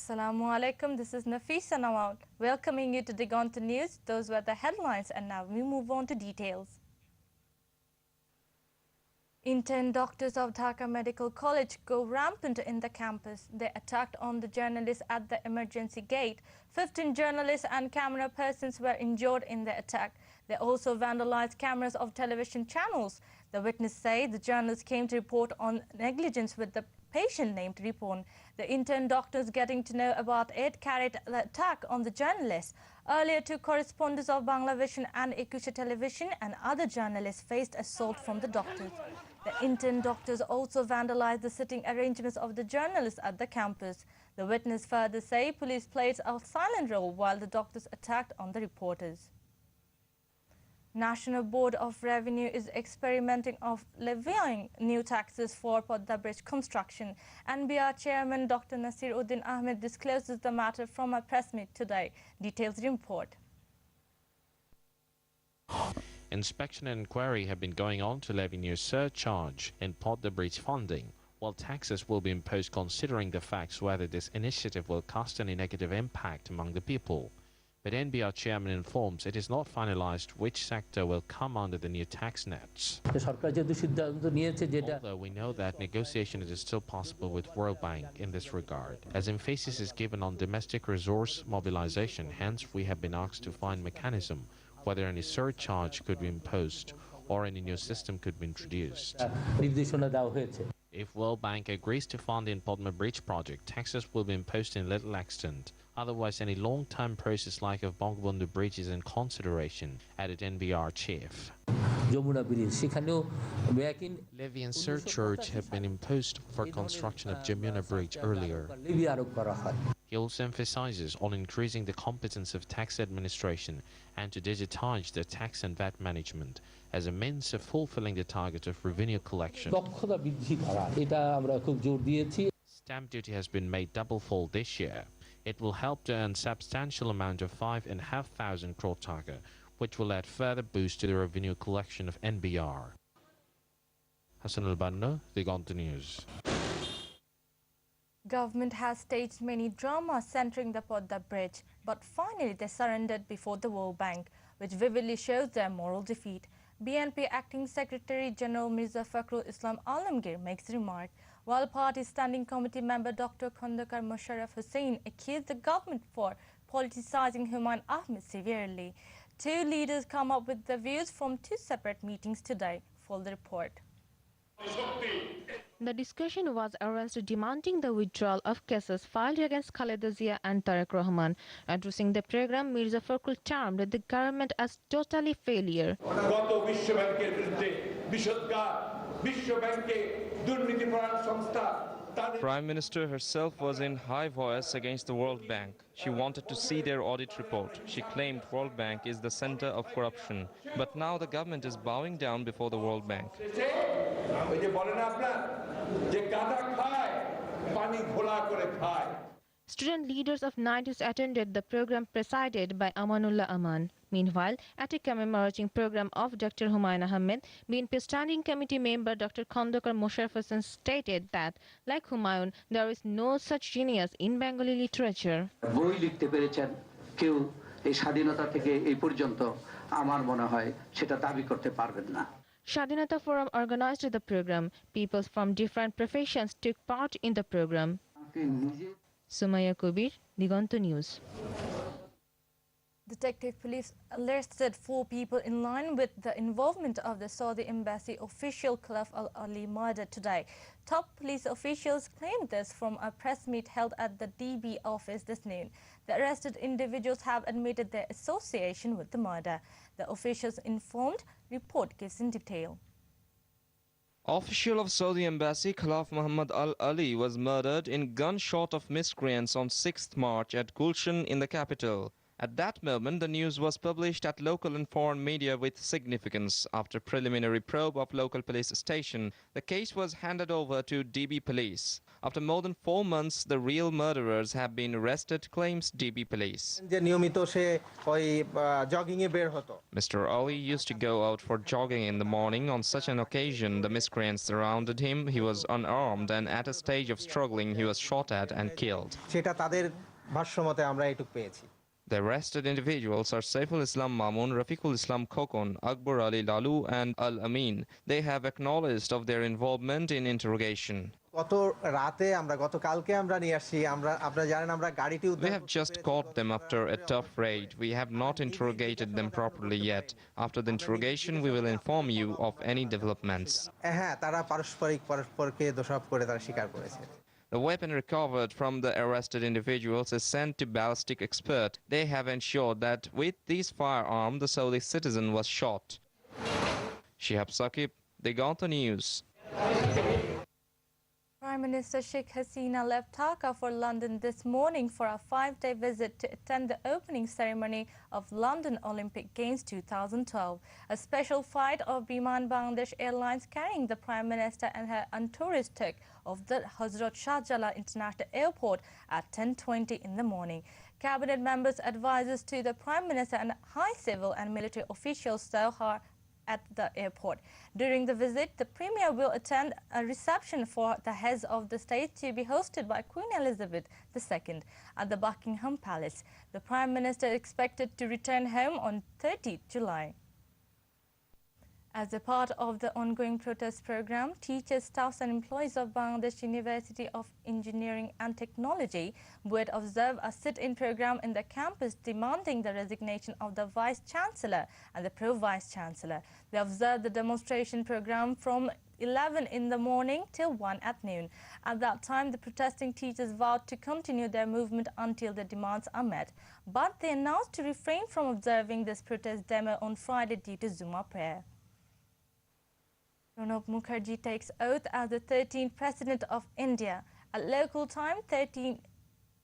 Assalamu alaikum, this is Nafisa Nawal, welcoming you to Dig On to News. Those were the headlines and now we move on to details. Intern doctors of Dhaka Medical College go rampant in the campus. They attacked on the journalists at the emergency gate. 15 journalists and camera persons were injured in the attack. They also vandalized cameras of television channels. The witnesses say the journalists came to report on negligence with the patient named Ripon. The intern doctors getting to know about it carried the attack on the journalists. Earlier, two correspondents of Banglavision and Ekusha Television and other journalists faced assault from the doctors. The intern doctors also vandalized the sitting arrangements of the journalists at the campus. The witness further say police played a silent role while the doctors attacked on the reporters. National Board of Revenue is experimenting of levying new taxes for Podda Bridge construction. NBR Chairman Dr. Nasir Uddin Ahmed discloses the matter from a press meet today. Details report. Inspection and inquiry have been going on to levy new surcharge in Podda Bridge funding, while taxes will be imposed considering the facts whether this initiative will cast any negative impact among the people. But NBR chairman informs it is not finalized which sector will come under the new tax nets. Although we know that negotiation is still possible with World Bank in this regard, as emphasis is given on domestic resource mobilization, hence we have been asked to find mechanism whether any surcharge could be imposed or any new system could be introduced. If World Bank agrees to fund the Podma Bridge project, taxes will be imposed in little extent. Otherwise, any long-term process like of Bangabandhu Bridge is in consideration, added NBR chief. Levy and surcharge have been imposed for construction of Jamuna Bridge earlier. He also emphasizes on increasing the competence of tax administration and to digitize the tax and VAT management as a means of fulfilling the target of revenue collection. Stamp duty has been made double-fold this year. It will help to earn substantial amount of 5,500 crore taka, which will add further boost to the revenue collection of NBR. Hassan al-Banna, Dig On to News. Government has staged many dramas centering the Podda Bridge, but finally they surrendered before the World Bank, which vividly shows their moral defeat. BNP Acting Secretary General Mirza Fakhrul Islam Alamgir makes the remark, while Party Standing Committee member Dr. Khandakar Musharraf Hussain accused the government for politicizing Humayun Ahmed severely. Two leaders come up with their views from two separate meetings today. Full report. The discussion was arranged demanding the withdrawal of cases filed against Khaleda Zia and Tariq Rahman. Addressing the program, Mirza Fakhrul termed the government as totally failure. Prime Minister herself was in high voice against the World Bank. She wanted to see their audit report. She claimed World Bank is the center of corruption. But now the government is bowing down before the World Bank. Student leaders of 90s attended the program presided by Amanullah Aman. Meanwhile, at a commemorating program of Dr. Humayun Ahmed, BNP Standing Committee member Dr. Khandakar Musharraf Hussain stated that, like Humayun, there is no such genius in Bengali literature. Shadinata Forum organized the program. People from different professions took part in the program. Sumaya Kubir, Dig On to News. Detective police arrested 4 people in line with the involvement of the Saudi embassy official Khalaf al-Ali murder today. Top police officials claimed this from a press meet held at the DB office this noon. The arrested individuals have admitted their association with the murder. The officials informed, report gives in detail. Official of Saudi Embassy Khalaf Muhammad al-Ali was murdered in gunshot of miscreants on 6th March at Gulshan in the capital. At that moment, the news was published at local and foreign media with significance. After preliminary probe of local police station, the case was handed over to DB police. After more than 4 months, the real murderers have been arrested, claims DB police. Mr. Ali used to go out for jogging in the morning. On such an occasion, the miscreants surrounded him. He was unarmed and at a stage of struggling, he was shot at and killed. The arrested individuals are Saiful Islam Mamun, Rafiqul Islam Khokon, Akbar Ali Lalu and Al Amin. They have acknowledged of their involvement in interrogation. We have just caught them after a tough raid. We have not interrogated them properly yet. After the interrogation, we will inform you of any developments. The weapon recovered from the arrested individuals is sent to ballistic expert. They have ensured that with these firearms, the Saudi citizen was shot. Shihab Saqib, Diganta News. Prime Minister Sheikh Hasina left Dhaka for London this morning for a 5-day visit to attend the opening ceremony of London Olympic Games 2012. A special flight of Biman Bangladesh Airlines carrying the Prime Minister and her entourage took off the Hazrat Shah Jalal International Airport at 10:20 in the morning. Cabinet members, advisors to the Prime Minister and high civil and military officials saw her at the airport. During the visit, the Premier will attend a reception for the heads of the state to be hosted by Queen Elizabeth II at the Buckingham Palace. The Prime Minister is expected to return home on 30 July. As a part of the ongoing protest program, teachers, staffs and employees of Bangladesh University of Engineering and Technology would observe a sit-in program in the campus demanding the resignation of the Vice-Chancellor and the Pro-Vice-Chancellor. They observed the demonstration program from 11 in the morning till 1 at noon. At that time, the protesting teachers vowed to continue their movement until the demands are met. But they announced to refrain from observing this protest demo on Friday due to Zuma prayer. Pranab Mukherjee takes oath as the 13th President of India. At local time, 13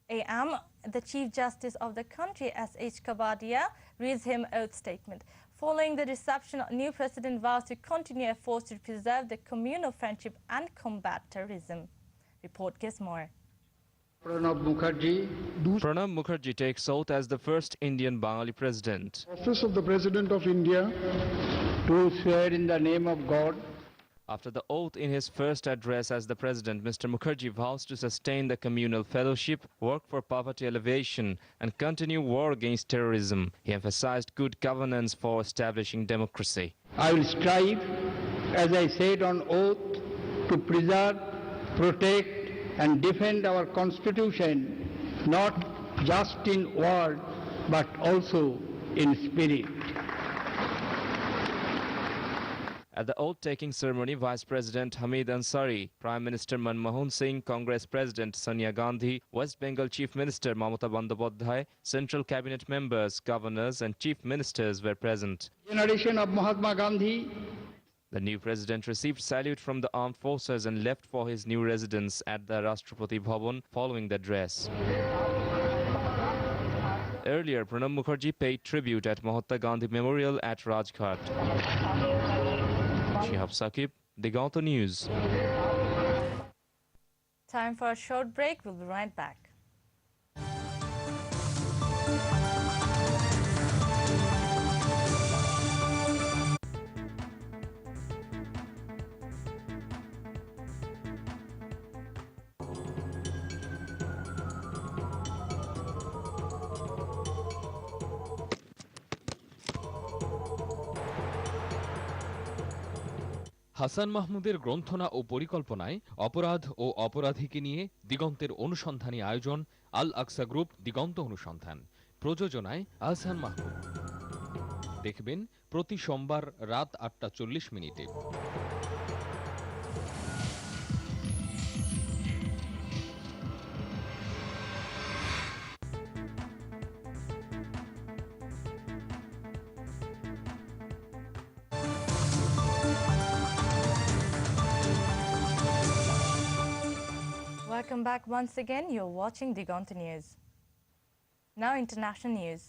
a.m., the Chief Justice of the country, S.H. Kabadia, reads him oath statement. Following the reception, new President vows to continue efforts to preserve the communal friendship and combat terrorism. Report gives more. Pranab Mukherjee takes oath as the first Indian Bengali president. Office of the President of India to swear in the name of God. After the oath in his first address as the president, Mr. Mukherjee vows to sustain the communal fellowship, work for poverty alleviation, and continue war against terrorism. He emphasized good governance for establishing democracy. I will strive, as I said on oath, to preserve, protect, and defend our Constitution, not just in word, but also in spirit. At the oath-taking ceremony, Vice President Hamid Ansari, Prime Minister Manmohan Singh, Congress President Sonia Gandhi, West Bengal Chief Minister Mamata Bandyopadhyay, Central Cabinet members, governors and Chief Ministers were present. Generation of Mahatma Gandhi. The new president received salute from the armed forces and left for his new residence at the Rashtrapati Bhavan following the address. Earlier, Pranab Mukherjee paid tribute at Mahatma Gandhi Memorial at Rajghat. Shihab Saqib, Diganta News. Time for a short break. We'll be right back. Hasan মাহমুদের গ্রন্থনা ও পরিকল্পনায় অপরাধ ও অপরাধীকে নিয়ে দিগন্তের অনুসন্ধানী আয়োজন আল আকসা group দিগন্ত অনুসন্ধান, প্রযোজনায় আহসান মাহমুদ। দেখবেন প্রতি সোমবার রাত ৮টা ৪০ মিনিটে। Welcome back once again. You're watching Diganta News. Now international news.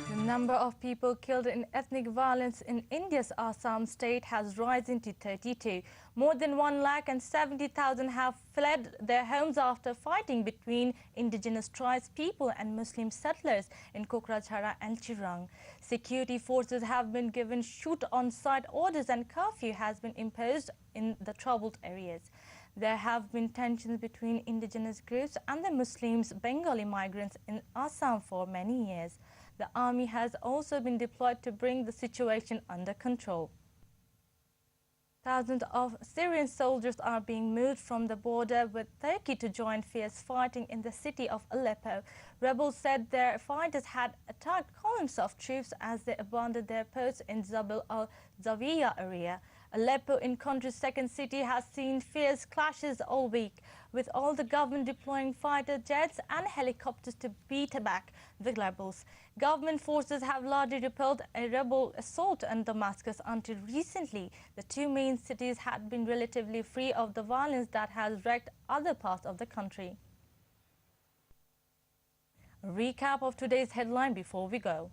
The number of people killed in ethnic violence in India's Assam state has risen to 32. More than 1,70,000 have fled their homes after fighting between indigenous tribes people and Muslim settlers in Kokrajhara and Chirang. Security forces have been given shoot-on-sight orders and curfew has been imposed in the troubled areas. There have been tensions between indigenous groups and the Muslims Bengali migrants in Assam for many years. The army has also been deployed to bring the situation under control. Thousands of Syrian soldiers are being moved from the border with Turkey to join fierce fighting in the city of Aleppo. Rebels said their fighters had attacked columns of troops as they abandoned their posts in Jabal al-Zawiya area. Aleppo, in country's second city, has seen fierce clashes all week, with all the government deploying fighter jets and helicopters to beat back the rebels. Government forces have largely repelled a rebel assault on Damascus until recently. The two main cities had been relatively free of the violence that has wrecked other parts of the country. A recap of today's headline before we go.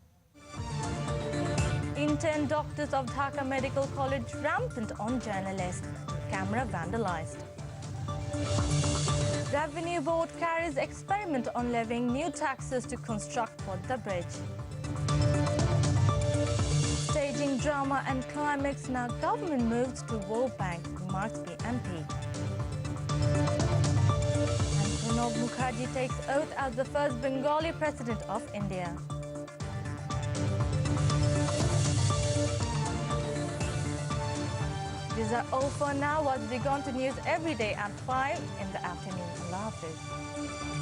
Intern doctors of Dhaka Medical College rampant on journalists. Camera vandalized. Revenue Board carries experiment on levying new taxes to construct the bridge. Staging drama and climax, now government moves to World Bank, remarks BNP. And Pranab Mukherjee takes oath as the first Bengali president of India. These are all for now. Watch Diganta News every day at 5 in the afternoon. Allah Hafiz.